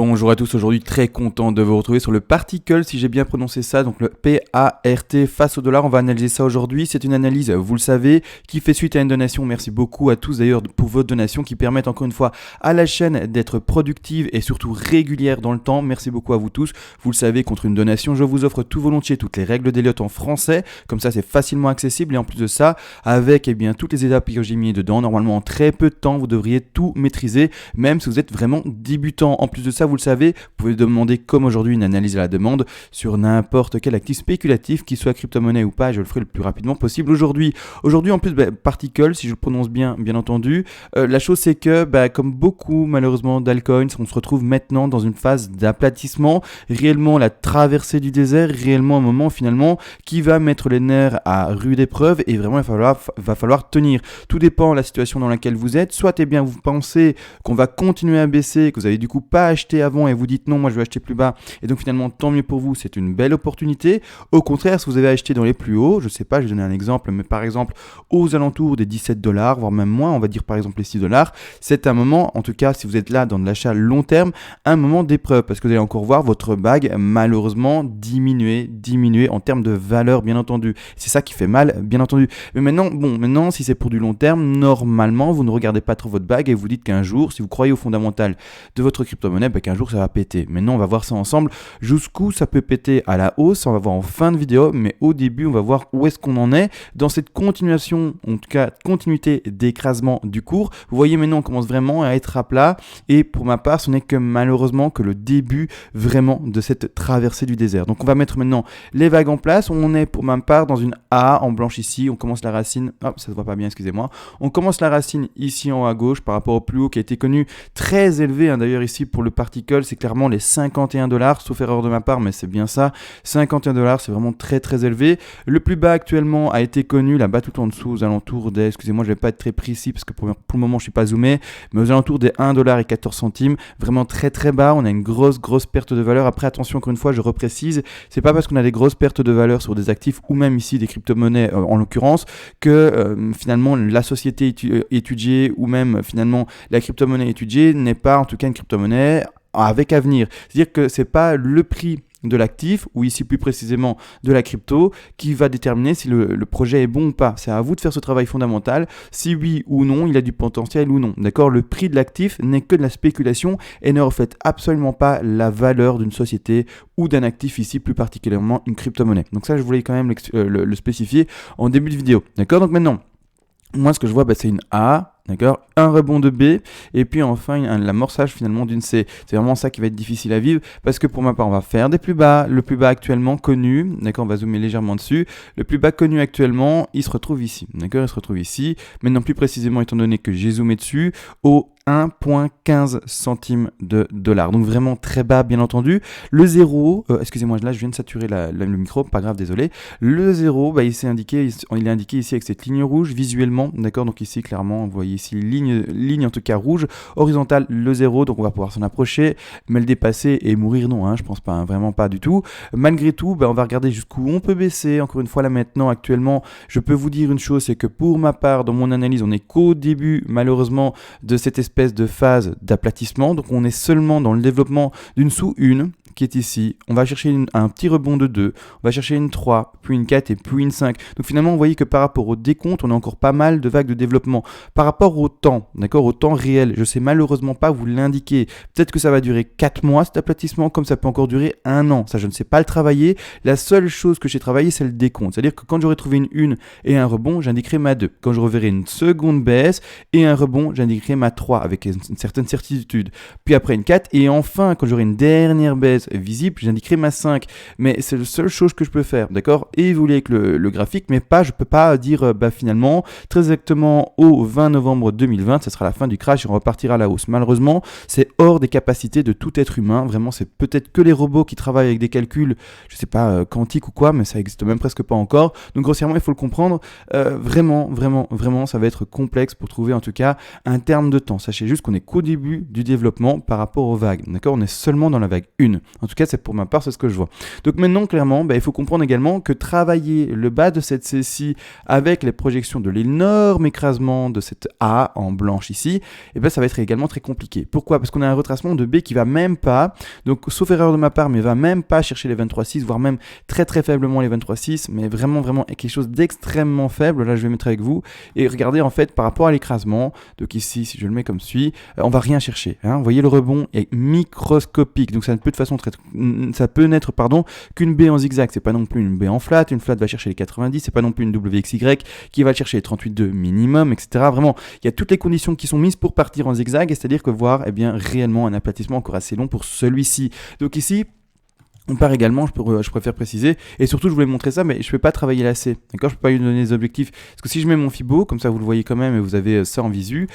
Bonjour à tous, aujourd'hui très content de vous retrouver sur le Particle, si j'ai bien prononcé ça, donc le PART face au dollar. On va analyser ça aujourd'hui. C'est une analyse, vous le savez, qui fait suite à une donation. Merci beaucoup à tous d'ailleurs pour vos donations qui permettent encore une fois à la chaîne d'être productive et surtout régulière dans le temps. Merci beaucoup à vous tous. Vous le savez, contre une donation, je vous offre tout volontiers toutes les règles d'Elliott en français. Comme ça, c'est facilement accessible et en plus de ça, avec toutes les étapes que j'ai mis dedans, normalement en très peu de temps, vous devriez tout maîtriser, même si vous êtes vraiment débutant. En plus de ça, vous le savez, vous pouvez demander comme aujourd'hui une analyse à la demande sur n'importe quel actif spéculatif, qu'il soit crypto-monnaie ou pas, je le ferai le plus rapidement possible aujourd'hui. Aujourd'hui en plus, Particle, si je le prononce bien entendu, la chose c'est que comme beaucoup malheureusement d'altcoins, on se retrouve maintenant dans une phase d'aplatissement, réellement la traversée du désert, réellement un moment finalement qui va mettre les nerfs à rude épreuve et vraiment il va falloir tenir. Tout dépend de la situation dans laquelle vous êtes, soit vous pensez qu'on va continuer à baisser, que vous avez du coup pas acheté avant et vous dites non, moi je vais acheter plus bas et donc finalement tant mieux pour vous, c'est une belle opportunité. Au contraire, si vous avez acheté dans les plus hauts, je sais pas, je vais donner un exemple, mais par exemple aux alentours des $17, voire même moins, on va dire par exemple les $6, c'est un moment, en tout cas si vous êtes là dans de l'achat long terme, un moment d'épreuve parce que vous allez encore voir votre bague malheureusement diminuer en termes de valeur bien entendu. C'est ça qui fait mal bien entendu. Mais maintenant si c'est pour du long terme, normalement vous ne regardez pas trop votre bague et vous dites qu'un jour, si vous croyez au fondamental de votre crypto-monnaie, qu'un jour ça va péter. Maintenant on va voir ça ensemble, jusqu'où ça peut péter à la hausse, on va voir en fin de vidéo, mais au début on va voir où est-ce qu'on en est dans cette continuation, en tout cas continuité d'écrasement du cours. Vous voyez maintenant on commence vraiment à être à plat et pour ma part ce n'est que malheureusement que le début vraiment de cette traversée du désert. Donc on va mettre maintenant les vagues en place, on est pour ma part dans une A en blanche ici, on commence la racine, ça se voit pas bien excusez-moi, on commence la racine ici en haut à gauche par rapport au plus haut qui a été connu très élevé, d'ailleurs ici pour le Particle c'est clairement les $51, sauf erreur de ma part mais c'est bien ça, $51 c'est vraiment très très élevé. Le plus bas actuellement a été connu là-bas tout en dessous aux alentours des, excusez-moi je vais pas être très précis parce que pour le moment je suis pas zoomé, mais aux alentours des $1,14, vraiment très très bas, on a une grosse perte de valeur. Après attention encore une fois je reprécise, c'est pas parce qu'on a des grosses pertes de valeur sur des actifs ou même ici des crypto-monnaies en l'occurrence que finalement la société étudiée ou même finalement la crypto-monnaie étudiée n'est pas en tout cas une crypto-monnaie avec avenir. C'est-à-dire que c'est pas le prix de l'actif, ou ici plus précisément de la crypto, qui va déterminer si le projet est bon ou pas. C'est à vous de faire ce travail fondamental, si oui ou non, il a du potentiel ou non. D'accord ? Le prix de l'actif n'est que de la spéculation et ne reflète absolument pas la valeur d'une société ou d'un actif, ici plus particulièrement une crypto-monnaie. Donc ça, je voulais quand même le spécifier en début de vidéo. D'accord ? Donc maintenant, moi ce que je vois, c'est une A. D'accord, un rebond de B et puis enfin l'amorçage finalement d'une C. C'est vraiment ça qui va être difficile à vivre parce que pour ma part on va faire des plus bas. Le plus bas actuellement connu, d'accord, on va zoomer légèrement dessus. Le plus bas connu actuellement, il se retrouve ici. D'accord, il se retrouve ici. Maintenant plus précisément étant donné que j'ai zoomé dessus au 1,15 centimes de dollar. Donc vraiment très bas bien entendu. Le 0, excusez-moi là je viens de saturer le micro, pas grave désolé. Le 0, il est indiqué ici avec cette ligne rouge visuellement. D'accord, donc ici clairement vous voyez ici ligne en tout cas rouge, horizontale le 0, donc on va pouvoir s'en approcher, mais le dépasser et mourir non, je pense pas, vraiment pas du tout. Malgré tout, on va regarder jusqu'où on peut baisser. Encore une fois là maintenant actuellement, je peux vous dire une chose, c'est que pour ma part dans mon analyse, on n'est qu'au début malheureusement de cette espèce de phase d'aplatissement, donc on est seulement dans le développement d'une sous-une qui est ici, on va chercher un petit rebond de 2, on va chercher une 3, puis une 4 et puis une 5. Donc finalement, vous voyez que par rapport au décompte, on a encore pas mal de vagues de développement. Par rapport au temps, d'accord, au temps réel, je sais malheureusement pas vous l'indiquer. Peut-être que ça va durer 4 mois cet aplatissement, comme ça peut encore durer 1 an. Ça, je ne sais pas le travailler. La seule chose que j'ai travaillé, c'est le décompte. C'est-à-dire que quand j'aurai trouvé une 1 et un rebond, j'indiquerai ma 2. Quand je reverrai une seconde baisse et un rebond, j'indiquerai ma 3 avec une certaine certitude. Puis après une 4 et enfin, quand j'aurai une dernière baisse visible, j'indiquerai ma 5, mais c'est la seule chose que je peux faire, d'accord, évoluer avec le graphique, mais je peux pas dire finalement très exactement au 20 novembre 2020 ça sera la fin du crash et on repartira à la hausse. Malheureusement c'est hors des capacités de tout être humain, vraiment c'est peut-être que les robots qui travaillent avec des calculs, je sais pas, quantiques ou quoi, mais ça existe même presque pas encore, donc grossièrement il faut le comprendre, vraiment ça va être complexe pour trouver en tout cas un terme de temps. Sachez juste qu'on est qu'au début du développement par rapport aux vagues, d'accord, on est seulement dans la vague 1. En tout cas, c'est pour ma part, c'est ce que je vois. Donc maintenant, clairement, il faut comprendre également que travailler le bas de cette C-ci avec les projections de l'énorme écrasement de cette A en blanche ici, ça va être également très compliqué. Pourquoi? Parce qu'on a un retracement de B qui va même pas, donc sauf erreur de ma part, mais va même pas chercher les 23,6, voire même très très faiblement les 23,6, mais vraiment quelque chose d'extrêmement faible. Là, je vais mettre avec vous et regardez en fait par rapport à l'écrasement. Donc ici, si je le mets comme suit, on va rien chercher. Vous voyez, le rebond est microscopique, donc ça peut n'être qu'une B en zigzag. C'est pas non plus une B en flat. Une flat va chercher les 90, c'est pas non plus une WXY qui va chercher les 38,2 minimum, etc. Vraiment, il y a toutes les conditions qui sont mises pour partir en zigzag, et c'est-à-dire que voir réellement un aplatissement encore assez long pour celui-ci. Donc ici, on part également, je préfère préciser, et surtout je voulais montrer ça, mais je ne peux pas travailler la C, d'accord? Je ne peux pas lui donner des objectifs, parce que si je mets mon Fibo, comme ça vous le voyez quand même, et vous avez ça en visu,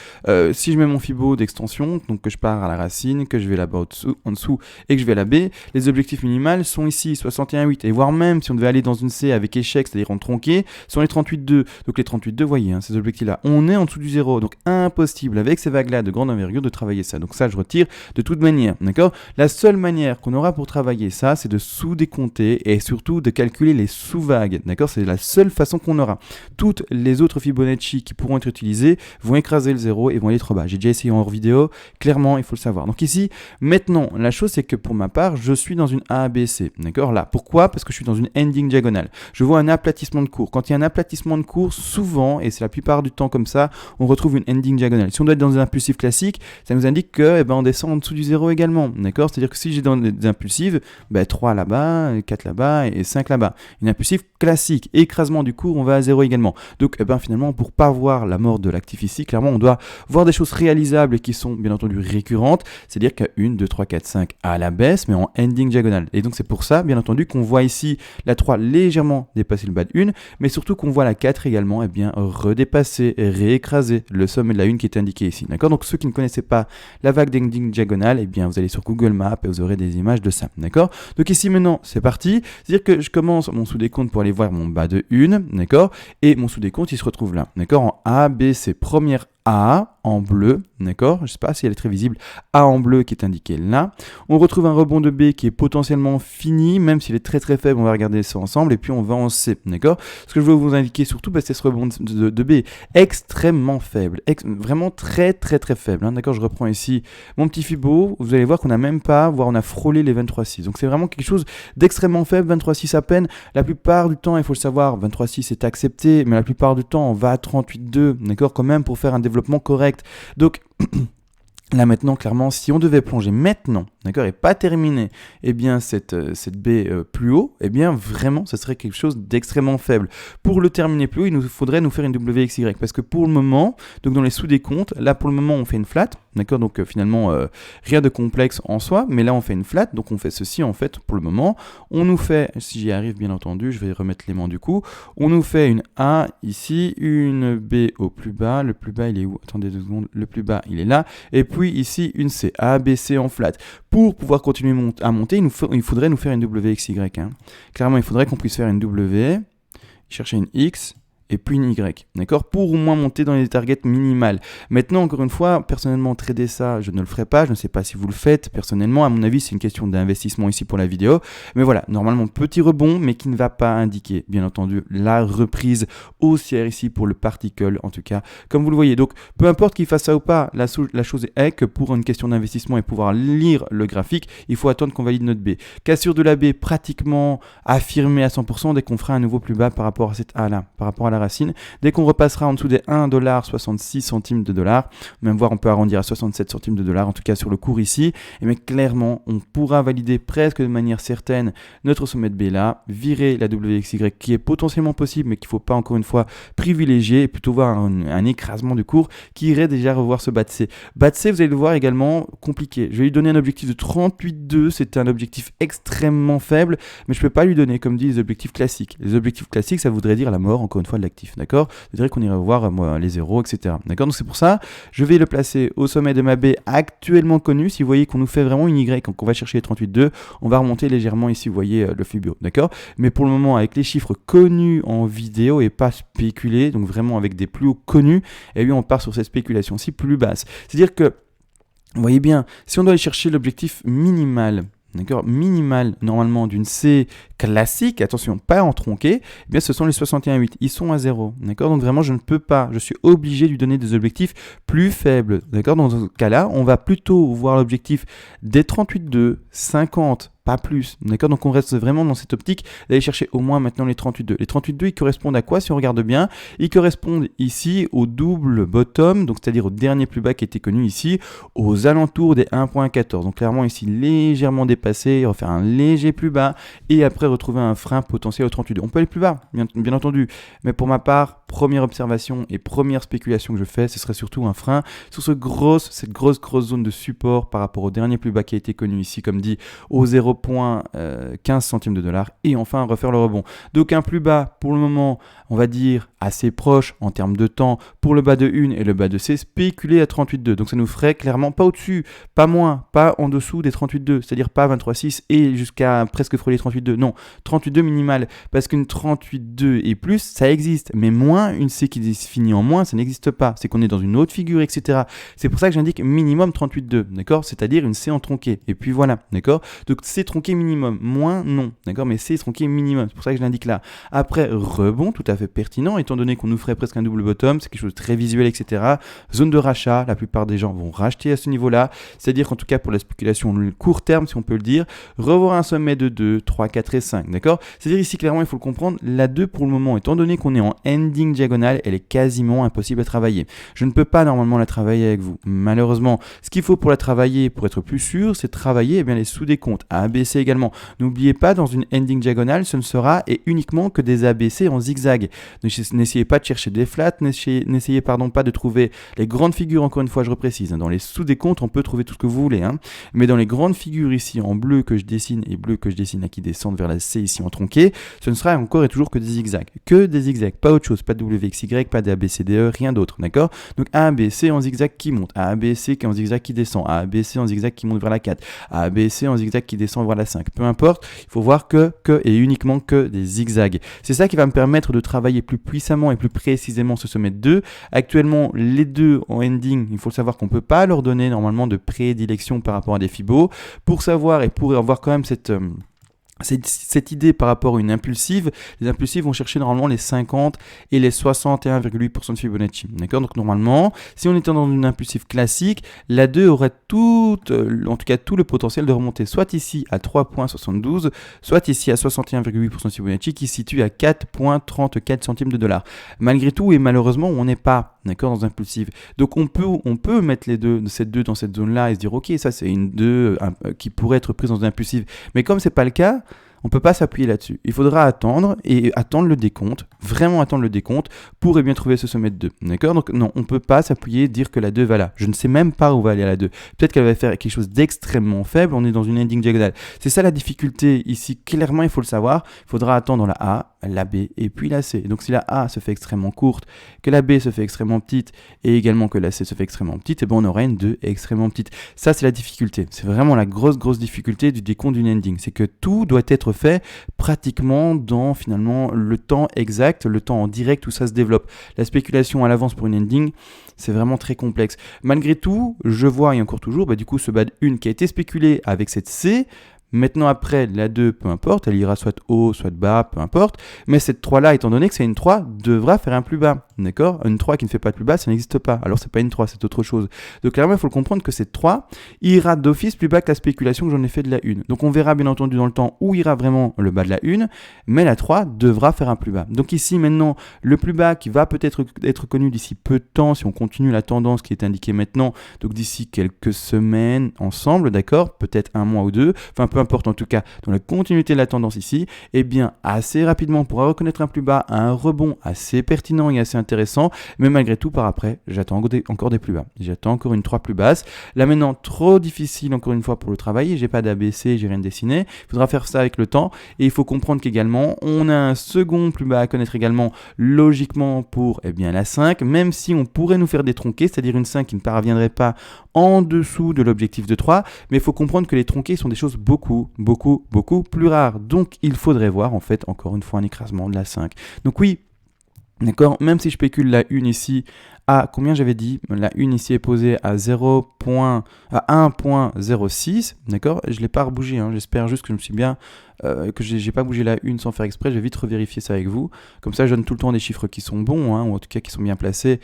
si je mets mon Fibo d'extension, donc que je pars à la racine, que je vais là-bas en dessous, et que je vais à la B, les objectifs minimales sont ici, 61,8, et voire même, si on devait aller dans une C avec échec, c'est-à-dire en tronqué, sont les 38,2, donc les 38,2, vous voyez, ces objectifs-là, on est en dessous du 0, donc impossible, avec ces vagues-là de grande envergure, de travailler ça, donc ça je retire de toute manière, d'accord? La seule manière qu'on aura pour travailler ça, c'est de sous-décompter et surtout de calculer les sous-vagues, d'accord? C'est la seule façon qu'on aura. Toutes les autres Fibonacci qui pourront être utilisées vont écraser le 0 et vont aller trop bas. J'ai déjà essayé en hors vidéo, clairement, il faut le savoir. Donc ici, maintenant, la chose c'est que pour ma part, je suis dans une ABC, d'accord? Là, pourquoi? Parce que je suis dans une ending diagonale. Je vois un aplatissement de cours. Quand il y a un aplatissement de cours, souvent, et c'est la plupart du temps comme ça, on retrouve une ending diagonale. Si on doit être dans un impulsif classique, ça nous indique que on descend en dessous du 0 également, d'accord? C'est-à-dire que si j'ai dans des impulsives, 3 là-bas, 4 là-bas et 5 là-bas. Une impulsif classique, écrasement du cours, on va à 0 également. Donc finalement, pour pas voir la mort de l'actif ici, clairement, on doit voir des choses réalisables qui sont bien entendu récurrentes, c'est-à-dire qu'à 1, 2, 3, 4, 5 à la baisse, mais en ending diagonale. Et donc c'est pour ça, bien entendu, qu'on voit ici la 3 légèrement dépasser le bas de 1, mais surtout qu'on voit la 4 également redépasser, réécraser le sommet de la 1 qui est indiqué ici. D'accord? Donc ceux qui ne connaissaient pas la vague d'ending diagonale, vous allez sur Google Maps et vous aurez des images de ça. D'accord? Donc ici maintenant, c'est parti. C'est-à-dire que je commence mon sous-décompte pour aller voir mon bas de 1, d'accord? Et mon sous-décompte, il se retrouve là, d'accord? En A, B, C. Première A en bleu, d'accord? Je ne sais pas si elle est très visible. A en bleu qui est indiqué là. On retrouve un rebond de B qui est potentiellement fini, même s'il est très très faible. On va regarder ça ensemble et puis on va en C, d'accord? Ce que je veux vous indiquer surtout, c'est ce rebond de B extrêmement faible, vraiment très très très faible, d'accord? Je reprends ici mon petit Fibo. Vous allez voir qu'on n'a même pas, voire on a frôlé les 23,6. Donc c'est vraiment quelque chose d'extrêmement faible, 23,6 à peine. La plupart du temps, il faut le savoir, 23,6 est accepté, mais la plupart du temps, on va à 38,2, d'accord? Quand même pour faire un développement correct. Donc là maintenant, clairement, si on devait plonger maintenant, d'accord, et pas terminer, cette baie plus haut, vraiment, ce serait quelque chose d'extrêmement faible. Pour le terminer plus haut, il faudrait nous faire une WXY, parce que pour le moment, donc dans les sous-décomptes, là pour le moment, on fait une flat, d'accord, donc finalement, rien de complexe en soi, mais là on fait une flat, donc on fait ceci en fait pour le moment. On nous fait, si j'y arrive bien entendu, je vais remettre l'aimant du coup, on nous fait une A ici, une B au plus bas, le plus bas il est où? Attendez 2 secondes, le plus bas il est là, et puis ici une C, A, B, C en flat. Pour pouvoir continuer à monter, il faudrait nous faire une WXY. Clairement, il faudrait qu'on puisse faire une W, chercher une X, et puis une Y, d'accord? Pour au moins monter dans les targets minimales. Maintenant, encore une fois, personnellement, trader ça, je ne le ferai pas. Je ne sais pas si vous le faites. Personnellement, à mon avis, c'est une question d'investissement ici pour la vidéo. Mais voilà, normalement, petit rebond, mais qui ne va pas indiquer, bien entendu, la reprise haussière ici pour le particle, en tout cas, comme vous le voyez. Donc, peu importe qu'il fasse ça ou pas, la chose est que pour une question d'investissement et pouvoir lire le graphique, il faut attendre qu'on valide notre B. Cassure de la B pratiquement affirmée à 100% dès qu'on fera un nouveau plus bas par rapport à cette A-là, par rapport à la racine. Dès qu'on repassera en dessous des 1,66 $, de dollar, même voire on peut arrondir à 67 centimes de dollar, en tout cas sur le cours ici, et mais clairement on pourra valider presque de manière certaine notre sommet de B là, virer la WXY qui est potentiellement possible mais qu'il ne faut pas encore une fois privilégier et plutôt voir un écrasement du cours qui irait déjà revoir ce bas de C. Bas de C, vous allez le voir également compliqué. Je vais lui donner un objectif de 38,2, c'est un objectif extrêmement faible, mais je ne peux pas lui donner comme dit les objectifs classiques. Les objectifs classiques, ça voudrait dire la mort encore une fois de l'actif, d'accord? C'est-à-dire qu'on irait voir les zéros, etc. D'accord? Donc c'est pour ça, je vais le placer au sommet de ma baie actuellement connue. Si vous voyez qu'on nous fait vraiment une Y, donc on va chercher les 38,2, on va remonter légèrement ici, vous voyez le Fibio, d'accord? Mais pour le moment, avec les chiffres connus en vidéo et pas spéculés, donc vraiment avec des plus hauts connus, et on part sur cette spéculation-ci plus basse. C'est-à-dire que, vous voyez bien, si on doit aller chercher l'objectif minimal, d'accord, minimale normalement d'une C classique, attention, pas en tronqué, eh bien ce sont les 61,8. Ils sont à 0, d'accord. Donc vraiment, je ne peux pas, je suis obligé de lui donner des objectifs plus faibles, d'accord. Dans ce cas-là, on va plutôt voir l'objectif des 38,2, 50, pas plus, d'accord. Donc on reste vraiment dans cette optique d'aller chercher au moins maintenant les 38,2. Les 38,2, ils correspondent à quoi si on regarde bien? Ils correspondent ici au double bottom, donc c'est-à-dire au dernier plus bas qui était connu ici, aux alentours des 1.14. Donc clairement ici légèrement dépassé, refaire un léger plus bas et après retrouver un frein potentiel au 38,2. On peut aller plus bas, bien entendu, mais pour ma part, première observation et première spéculation que je fais, ce serait surtout un frein sur cette grosse zone de support par rapport au dernier plus bas qui a été connu ici, comme dit, au 0.15 centimes de dollar, et enfin refaire le rebond. Donc un plus bas pour le moment, on va dire assez proche en termes de temps pour le bas de 1 et le bas de C, spéculé à 38,2. Donc ça nous ferait clairement pas au-dessus, pas moins, pas en dessous des 38,2, c'est-à-dire pas 23,6 et jusqu'à presque frôler 38,2. Non, 38,2 minimal, parce qu'une 38,2 et plus, ça existe, mais moins, une C qui se finit en moins, ça n'existe pas. C'est qu'on est dans une autre figure, etc. C'est pour ça que j'indique minimum 38,2, d'accord? C'est-à-dire une C en tronqué. Et puis voilà, d'accord? Donc C tronqué minimum, moins non, d'accord? Mais C tronqué minimum, c'est pour ça que je l'indique là. Après, rebond, tout à fait pertinent, étant donné qu'on nous ferait presque un double bottom, c'est quelque chose de très visuel, etc. Zone de rachat, la plupart des gens vont racheter à ce niveau-là, c'est-à-dire qu'en tout cas pour la spéculation court terme, si on peut le dire, revoir un sommet de 2, 3, 4 et 5, d'accord? C'est-à-dire ici, clairement, il faut le comprendre, la 2 pour le moment, étant donné qu'on est en ending diagonale, elle est quasiment impossible à travailler. Je ne peux pas normalement la travailler avec vous, malheureusement. Ce qu'il faut pour la travailler, pour être plus sûr, c'est de travailler les sous-décomptes, ABC également. N'oubliez pas, dans une ending diagonale, ce ne sera et uniquement que des ABC en zigzag. N'essayez pas de chercher des flats, n'essayez pas de trouver les grandes figures, encore une fois je reprécise, dans les sous-décomptes on peut trouver tout ce que vous voulez, mais dans les grandes figures ici en bleu que je dessine et bleu que je dessine là qui descendent vers la C ici en tronqué, ce ne sera encore et toujours que des zigzags, pas autre chose, pas de WXY, pas d'ABCDE, rien d'autre, d'accord? Donc ABC en zigzag qui monte, ABC qui est en zigzag qui descend, ABC en zigzag qui monte vers la 4, ABC en zigzag qui descend vers la 5, peu importe, il faut voir que et uniquement que des zigzags. C'est ça qui va me permettre de travailler plus puissamment et plus précisément ce sommet de 2. Actuellement, les deux en ending, il faut savoir qu'on ne peut pas leur donner normalement de prédilection par rapport à des fibos. Pour savoir et pour avoir quand même cette idée par rapport à une impulsive, les impulsives vont chercher normalement les 50 et les 61,8% de Fibonacci. D'accord? Donc normalement, si on était dans une impulsive classique, la 2 aurait en tout cas tout le potentiel de remonter soit ici à 3,72, soit ici à 61,8% de Fibonacci qui se situe à 4,34 centimes de dollar. Malgré tout et malheureusement, on n'est pas, d'accord, dans impulsive. Donc on peut mettre cette 2 dans cette zone-là et se dire ok, ça c'est une 2 qui pourrait être prise dans une impulsive. Mais comme c'est pas le cas, on ne peut pas s'appuyer là-dessus. Il faudra attendre le décompte, vraiment attendre le décompte pour bien trouver ce sommet de 2. D'accord? Donc non, on ne peut pas s'appuyer, dire que la 2 va là. Je ne sais même pas où va aller la 2. Peut-être qu'elle va faire quelque chose d'extrêmement faible. On est dans une ending diagonale. C'est ça la difficulté ici. Clairement, il faut le savoir. Il faudra attendre la A, la B et puis la C. Donc si la A se fait extrêmement courte, que la B se fait extrêmement petite et également que la C se fait extrêmement petite, et ben on aura une 2 extrêmement petite. Ça, c'est la difficulté. C'est vraiment la grosse difficulté du décompte d'une ending. C'est que tout doit être fait pratiquement dans finalement le temps exact, le temps en direct où ça se développe. La spéculation à l'avance pour une ending, c'est vraiment très complexe. Malgré tout, je vois et encore toujours du coup ce bas de 1 qui a été spéculé avec cette C. Maintenant après, la 2, peu importe, elle ira soit haut, soit bas, peu importe. Mais cette 3-là, étant donné que c'est une 3, devra faire un plus bas. D'accord? Une 3 qui ne fait pas de plus bas, ça n'existe pas. Alors c'est pas une 3, c'est autre chose. Donc clairement, il faut le comprendre que cette 3 ira d'office plus bas que la spéculation que j'en ai fait de la 1. Donc on verra bien entendu dans le temps où ira vraiment le bas de la 1, mais la 3 devra faire un plus bas. Donc ici maintenant, le plus bas qui va peut-être être connu d'ici peu de temps, si on continue la tendance qui est indiquée maintenant, donc d'ici quelques semaines ensemble, d'accord? Peut-être un mois ou deux, enfin peu importe en tout cas, dans la continuité de la tendance ici, eh bien assez rapidement on pourra reconnaître un plus bas, un rebond assez pertinent et assez intéressant, mais malgré tout par après, j'attends encore des plus bas. J'attends encore une 3 plus basse. Là maintenant, trop difficile encore une fois pour le travailler, j'ai pas d'ABC, j'ai rien dessiné, il faudra faire ça avec le temps et il faut comprendre qu'également, on a un second plus bas à connaître également logiquement pour la 5, même si on pourrait nous faire des tronqués, c'est-à-dire une 5 qui ne parviendrait pas en dessous de l'objectif de 3, mais il faut comprendre que les tronqués sont des choses beaucoup plus rares. Donc il faudrait voir en fait encore une fois un écrasement de la 5. Donc oui, D'accord? Même si je spécule la une ici à combien j'avais dit? La une ici est posée à 1.06. D'accord? Je ne l'ai pas rebougé. J'espère juste que je me suis bien. Que j'ai pas bougé la une sans faire exprès. Je vais vite revérifier ça avec vous. Comme ça, je donne tout le temps des chiffres qui sont bons, ou en tout cas qui sont bien placés.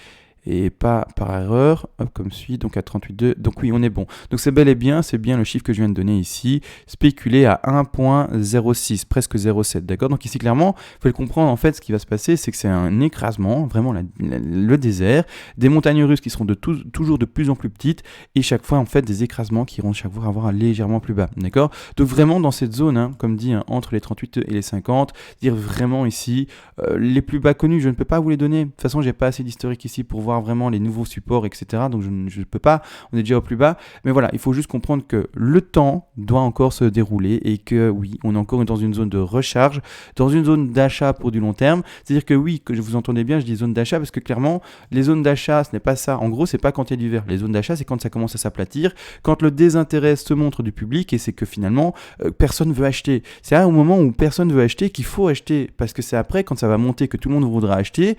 Et pas par erreur, hop, comme suit, donc à 38,2, donc oui, on est bon. Donc c'est bel et bien, c'est bien le chiffre que je viens de donner ici, spéculé à 1.06, presque 0,7, d'accord? Donc ici, clairement, il faut le comprendre, en fait, ce qui va se passer, c'est que c'est un écrasement, vraiment le désert, des montagnes russes qui seront toujours de plus en plus petites, et chaque fois, en fait, des écrasements qui iront chaque fois avoir légèrement plus bas, d'accord? Donc vraiment, dans cette zone, comme dit, entre les 38 et les 50, dire vraiment ici, les plus bas connus, je ne peux pas vous les donner, de toute façon, j'ai pas assez d'historique ici pour voir vraiment les nouveaux supports, etc. Donc je ne peux pas, on est déjà au plus bas. Mais voilà, il faut juste comprendre que le temps doit encore se dérouler et que oui, on est encore dans une zone de recharge, dans une zone d'achat pour du long terme. C'est-à-dire que oui, que je vous entendais bien, je dis zone d'achat parce que clairement, les zones d'achat, ce n'est pas ça. En gros, c'est pas quand il y a du vert. Les zones d'achat, c'est quand ça commence à s'aplatir, quand le désintérêt se montre du public et c'est que finalement, personne veut acheter. C'est au moment où personne veut acheter qu'il faut acheter parce que c'est après, quand ça va monter, que tout le monde voudra acheter,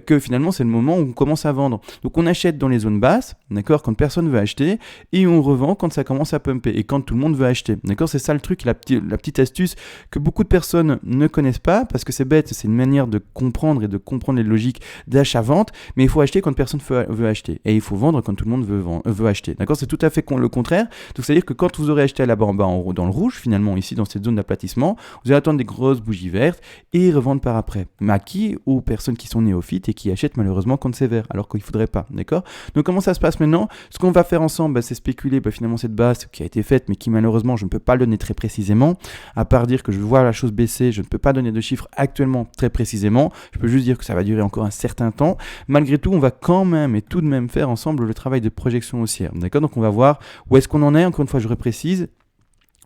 que finalement, c'est le moment où on commence à vendre. Donc on achète dans les zones basses, d'accord, quand personne veut acheter, et on revend quand ça commence à pumper et quand tout le monde veut acheter, d'accord. C'est ça le truc, la petite astuce que beaucoup de personnes ne connaissent pas parce que c'est bête, c'est une manière de comprendre et de comprendre les logiques d'achat-vente, mais il faut acheter quand personne veut acheter et il faut vendre quand tout le monde veut acheter, d'accord. C'est tout à fait le contraire. Donc c'est à dire que quand vous aurez acheté là-bas en bas dans le rouge, finalement ici dans cette zone d'aplatissement, vous allez attendre des grosses bougies vertes et revendre par après. Mais à qui? Aux personnes qui sont néophytes et qui achètent malheureusement quand c'est vert, alors qu'il faudrait pas, d'accord. Donc comment ça se passe maintenant? Ce qu'on va faire ensemble, c'est spéculer finalement cette base qui a été faite, mais qui malheureusement je ne peux pas le donner très précisément, à part dire que je vois la chose baisser, je ne peux pas donner de chiffres actuellement très précisément, je peux juste dire que ça va durer encore un certain temps. Malgré tout, on va quand même et tout de même faire ensemble le travail de projection haussière, d'accord. Donc on va voir où est-ce qu'on en est, encore une fois je reprécise.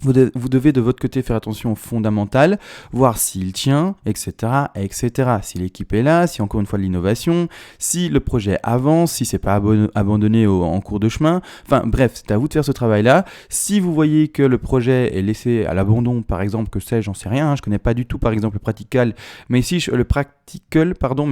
Vous devez de votre côté faire attention au fondamental, voir s'il tient, etc., etc. Si l'équipe est là, si encore une fois de l'innovation, si le projet avance, si c'est pas abandonné en cours de chemin. Enfin bref, c'est à vous de faire ce travail-là. Si vous voyez que le projet est laissé à l'abandon, par exemple, que sais-je, j'en sais rien, je connais pas du tout par exemple le practical, mais ici mais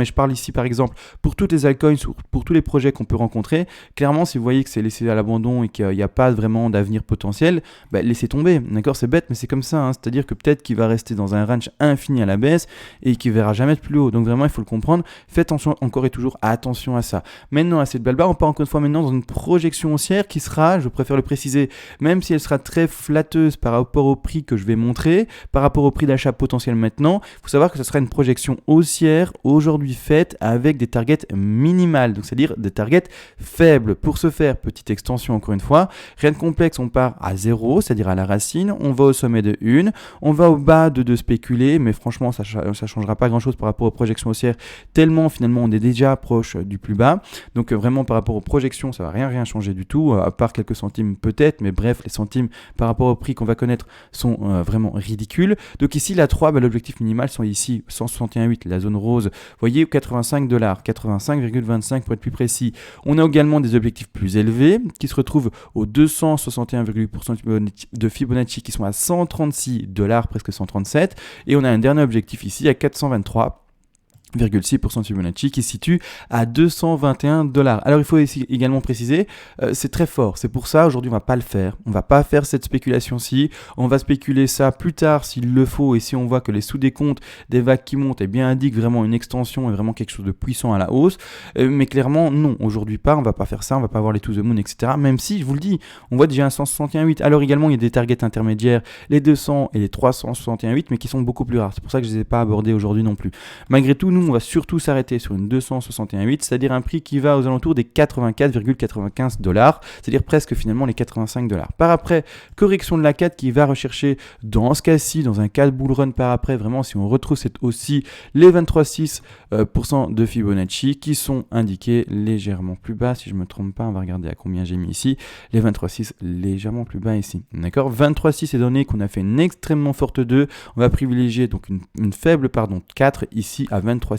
je parle ici par exemple pour toutes les altcoins, pour tous les projets qu'on peut rencontrer. Clairement, si vous voyez que c'est laissé à l'abandon et qu'il n'y a pas vraiment d'avenir potentiel, laissez tomber. D'accord, c'est bête, mais c'est comme ça. C'est-à-dire que peut-être qu'il va rester dans un range infini à la baisse et qu'il ne verra jamais de plus haut. Donc vraiment, il faut le comprendre. Faites encore et toujours attention à ça. Maintenant, à cette belle barre, on part encore une fois maintenant dans une projection haussière qui sera, je préfère le préciser, même si elle sera très flatteuse par rapport au prix que je vais montrer, par rapport au prix d'achat potentiel maintenant, il faut savoir que ce sera une projection haussière aujourd'hui faite avec des targets minimales, donc c'est-à-dire des targets faibles. Pour ce faire, petite extension encore une fois, rien de complexe, on part à 0, c'est-à-dire à la racine. On va au sommet de 1, on va au bas de 2 spéculés, mais franchement ça changera pas grand chose par rapport aux projections haussières, tellement finalement on est déjà proche du plus bas. Donc vraiment par rapport aux projections ça va rien changer du tout, à part quelques centimes peut-être, mais bref les centimes par rapport au prix qu'on va connaître sont vraiment ridicules. Donc ici la 3, l'objectif minimal sont ici 161,8, la zone rose, vous voyez $85, 85,25 pour être plus précis. On a également des objectifs plus élevés qui se retrouvent aux 261,8% de Fibonacci qui sont à $136, presque 137, et on a un dernier objectif ici à 423,6% de Fibonacci qui se situe à $221. Alors il faut également préciser, c'est très fort, c'est pour ça aujourd'hui on va pas le faire, on va pas faire cette spéculation-ci, on va spéculer ça plus tard s'il le faut, et si on voit que les sous-décomptes des vagues qui montent indiquent vraiment une extension et vraiment quelque chose de puissant à la hausse, mais clairement non, aujourd'hui pas, on va pas faire ça, on va pas voir les to the moon, etc. Même si, je vous le dis, on voit déjà un 161,8. Alors également il y a des targets intermédiaires, les 200 et les 361,8, mais qui sont beaucoup plus rares, c'est pour ça que je les ai pas abordés aujourd'hui non plus. Malgré tout, nous on va surtout s'arrêter sur une 261,8, c'est-à-dire un prix qui va aux alentours des $84,95, c'est-à-dire presque finalement les $85. Par après, correction de la 4 qui va rechercher dans ce cas-ci, dans un cas de bull run par après, vraiment si on retrouve cette aussi les 23,6% de Fibonacci qui sont indiqués légèrement plus bas, si je ne me trompe pas, on va regarder à combien j'ai mis ici, les 23,6 légèrement plus bas ici, d'accord. 23,6 est donné qu'on a fait une extrêmement forte 2, on va privilégier donc une faible 4 ici à 23,6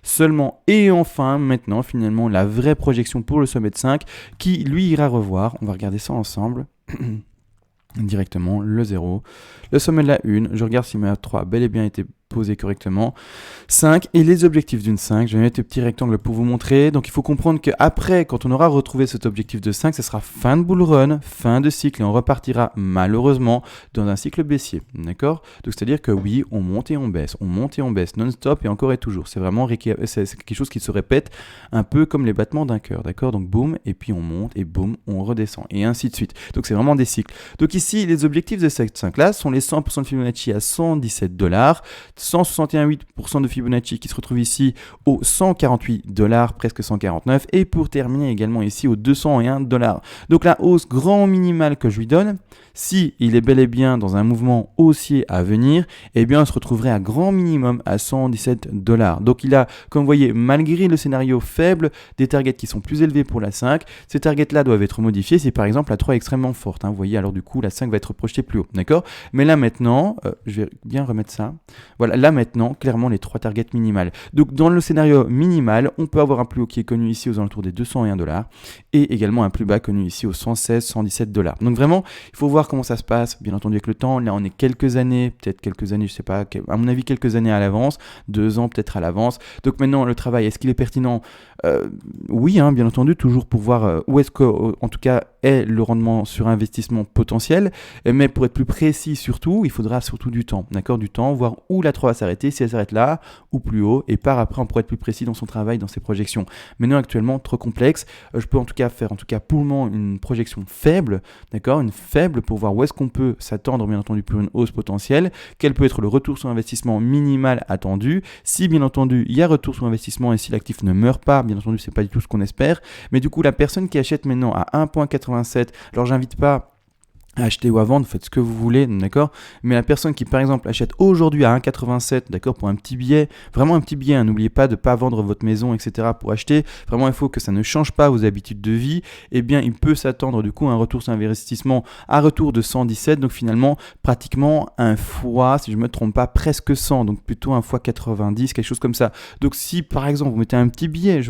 seulement. Et enfin maintenant finalement la vraie projection pour le sommet de 5 qui lui ira revoir, on va regarder ça ensemble directement, le 0, le sommet de la 1, je regarde si ma 3 a bel et bien été posé correctement. 5 et les objectifs d'une 5. Je vais mettre des petits rectangles pour vous montrer. Donc il faut comprendre qu'après, quand on aura retrouvé cet objectif de 5, ça sera fin de bull run, fin de cycle et on repartira malheureusement dans un cycle baissier. D'accord? Donc c'est-à-dire que oui, on monte et on baisse non-stop et encore et toujours. C'est vraiment c'est quelque chose qui se répète un peu comme les battements d'un cœur. D'accord? Donc boum, et puis on monte et boum, on redescend et ainsi de suite. Donc c'est vraiment des cycles. Donc ici, les objectifs de cette 5-là sont les 100% de Fibonacci à $117, 161,8% de Fibonacci qui se retrouve ici aux $148, presque 149, et pour terminer également ici aux $201. Donc la hausse grand minimale que je lui donne, si il est bel et bien dans un mouvement haussier à venir, eh bien on se retrouverait à grand minimum à $117. Donc il a, comme vous voyez, malgré le scénario faible, des targets qui sont plus élevés pour la 5. Ces targets-là doivent être modifiés si par exemple la 3 est extrêmement forte. Vous voyez, alors du coup la 5 va être projetée plus haut. D'accord? Mais là maintenant, je vais bien remettre ça. Voilà, là maintenant, clairement les 3 targets minimales. Donc dans le scénario minimal, on peut avoir un plus haut qui est connu ici aux alentours des $201 et également un plus bas connu ici aux $116-117. Donc vraiment, il faut voir comment ça se passe, bien entendu avec le temps. Là on est quelques années, je sais pas, à mon avis quelques années à l'avance, 2 ans peut-être à l'avance. Donc maintenant le travail, est-ce qu'il est pertinent? Oui, bien entendu, toujours pour voir où est-ce que, en tout cas, est le rendement sur investissement potentiel. Mais pour être plus précis surtout, il faudra surtout du temps, d'accord, du temps, voir où la 3 va s'arrêter, si elle s'arrête là ou plus haut, et par après on pourrait être plus précis dans son travail, dans ses projections. Maintenant actuellement trop complexe, je peux en tout cas faire pour le moment une projection faible, d'accord, une faible pour voir où est-ce qu'on peut s'attendre bien entendu pour une hausse potentielle, quel peut être le retour sur investissement minimal attendu, si bien entendu il y a retour sur investissement et si l'actif ne meurt pas, bien entendu c'est pas du tout ce qu'on espère, mais du coup la personne qui achète maintenant à 1,87, alors j'invite pas à acheter ou à vendre, faites ce que vous voulez, d'accord, mais la personne qui par exemple achète aujourd'hui à 1,87, d'accord, pour un petit billet, vraiment un petit billet, n'oubliez pas de ne pas vendre votre maison, etc. pour acheter, vraiment il faut que ça ne change pas vos habitudes de vie, eh bien il peut s'attendre du coup à un retour sur investissement à retour de 117, donc finalement pratiquement un fois, si je ne me trompe pas, presque 100, donc plutôt un fois 90, quelque chose comme ça. Donc si par exemple vous mettez un petit billet,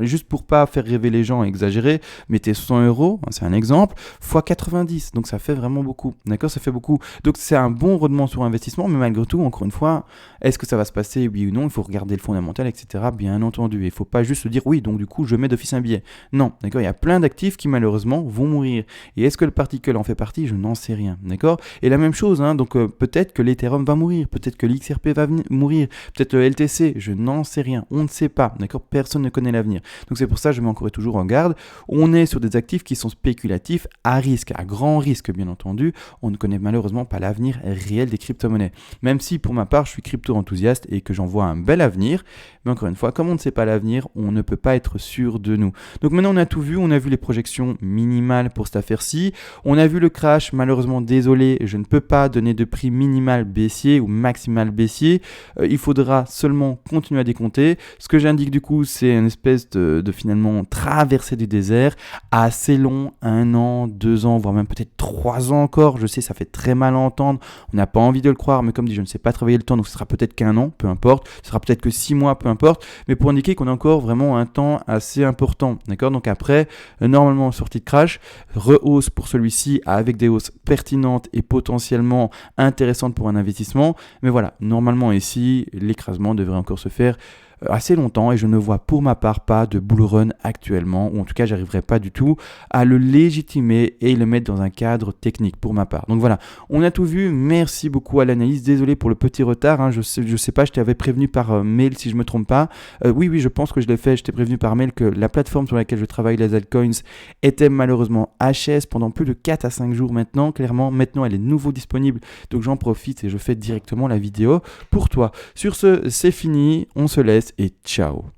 juste pour pas faire rêver les gens et exagérer, mettez 100 €, c'est un exemple, fois 90, donc ça fait vraiment beaucoup, d'accord, ça fait beaucoup. Donc c'est un bon rendement sur investissement, mais malgré tout, encore une fois, est-ce que ça va se passer, oui ou non? Il faut regarder le fondamental, etc. Bien entendu, il ne faut pas juste se dire oui, donc du coup je mets d'office un billet. Non, d'accord, il y a plein d'actifs qui malheureusement vont mourir. Et est-ce que le particle en fait partie? Je n'en sais rien, d'accord. Et la même chose, donc peut-être que l'Ethereum va mourir, peut-être que l'XRP va mourir, peut-être le LTC, je n'en sais rien, on ne sait pas, d'accord, personne ne connaît l'avenir. Donc c'est pour ça que je mets encore et toujours en garde. On est sur des actifs qui sont spéculatifs, à risque, à grand risque bien entendu. On ne connaît malheureusement pas l'avenir réel des crypto-monnaies. Même si pour ma part je suis crypto-enthousiaste et que j'en vois un bel avenir, mais encore une fois, comme on ne sait pas l'avenir, on ne peut pas être sûr de nous. Donc maintenant on a tout vu, on a vu les projections minimales pour cette affaire-ci, on a vu le crash, malheureusement désolé, je ne peux pas donner de prix minimal baissier ou maximal baissier, il faudra seulement continuer à décompter. Ce que j'indique du coup, c'est une espèce de finalement traversée du désert, assez long, 1 an, 2 ans, voire même peut-être 3 ans encore, je sais ça fait très mal à entendre, on n'a pas envie de le croire, mais comme dit je ne sais pas travailler le temps, donc ce sera peut-être qu'1 an, peu importe, ce sera peut-être que 6 mois, peu importe, mais pour indiquer qu'on a encore vraiment un temps assez important, d'accord. Donc après, normalement sortie de crash, rehausse pour celui-ci avec des hausses pertinentes et potentiellement intéressantes pour un investissement, mais voilà, normalement ici, l'écrasement devrait encore se faire assez longtemps et je ne vois pour ma part pas de bull run actuellement, ou en tout cas j'arriverai pas du tout à le légitimer et le mettre dans un cadre technique pour ma part. Donc voilà, on a tout vu, merci beaucoup à l'analyse, désolé pour le petit retard, je sais pas, je t'avais prévenu par mail si je me trompe pas, oui je pense que je l'ai fait, je t'ai prévenu par mail que la plateforme sur laquelle je travaille, les altcoins, était malheureusement HS pendant plus de 4 à 5 jours maintenant, clairement maintenant elle est nouveau disponible, donc j'en profite et je fais directement la vidéo pour toi. Sur ce, c'est fini, on se laisse et ciao.